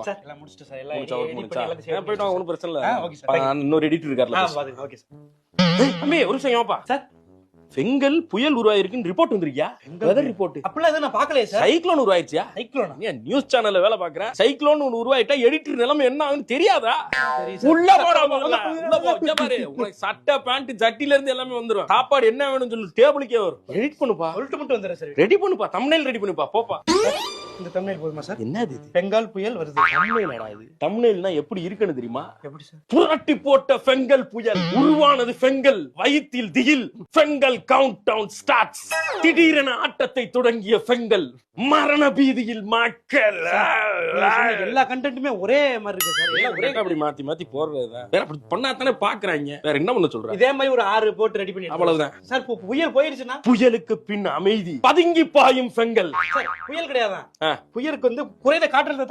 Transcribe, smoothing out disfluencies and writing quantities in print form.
Sir எல்லாம் முடிச்சிட்டு sir எல்லாம் முடிச்சா work edit முடிச்சா? பண்ணி எல்லாத்தையும் போயிட்டு வாங்க, ஒண்ணும் பிரச்சனை இல்ல. ஓகே சார் இன்னொரு எடிட்டர் இருக்கார்ல. பாருங்க ஓகே சார் தம்பி ஒரு நிமிஷம் ஏன்ப்பா? சார் செங்கல் புயல் உருவாயிருக்குன்னு ரிப்போர்ட் வந்திருக்கியா? Weather report. அப்பலாம் எதுவும் நான் பார்க்கலையே சார். சைக்ளோன் உருவாயிருச்சியா? சைக்ளோனா? ஏன் நியூஸ் சேனல்ல வேலை பாக்குறேன். சைக்ளோன் ஒன்னு உருவாயிட்டா எடிட்டர் நிலைமை என்ன ஆகுன்னு தெரியாதா? சரி சார். உள்ள போடா முதல்ல. உள்ள போ. இங்க பாரு. உனக்கு சட்டை பேண்ட் ஜட்டில இருந்து எல்லாமே வந்துரும். சாப்பாடு என்ன வேணும்னு சொல்லு, டேபிளுக்கே வரும். எடிட் பண்ணுப்பா. சொல்லிட்டு மட்டும் வந்துறேன் சார். ரெடி பண்ணுப்பா. தம்ப்நெயில் ரெடி பண்ணுப்பா. போப்பா. இந்த தம்ப்நெயில் போதுமா சார்? என்னது இது? பெங்கால் புயல் வருது. தம்ப்நெயிலடா இது. தம்ப்நெயில்னா எப்படி இருக்குன்னு தெரியுமா? எப்படி சார்? புரட்டி போட்ட பெங்கல் புயல் உருவானது பெங்கல் வயிற்றில் திகில் பெங்கல் கவுண்ட் டவுன் ஸ்டார்ட்ஸ். திடீரென ஆட்டத்தை தொடங்கிய பெங்கல் மரண பீதியில் மக்கள். எல்லா கண்டென்ட்டுமே ஒரே மாதிரி இருக்கு சார். எல்லாம் ஒரே அப்படி மாத்தி மாத்தி போடுறதுதான். வேற அப்படி பண்ணாதானே பாக்குறாங்க. வேற என்ன பண்ண சொல்ற? இதே மாதிரி ஒரு 6 போட்டு ரெடி பண்ணி அவ்வளவுதான் சார். புயல் போயிருச்சுன்னா புயலுக்கு பின் அமைதி பதுங்கி பாயும் பெங்கல். சார் புயல் கிடையாதான். ஆ. புயலுக்கு வந்து குறைந்த காற்றழுத்த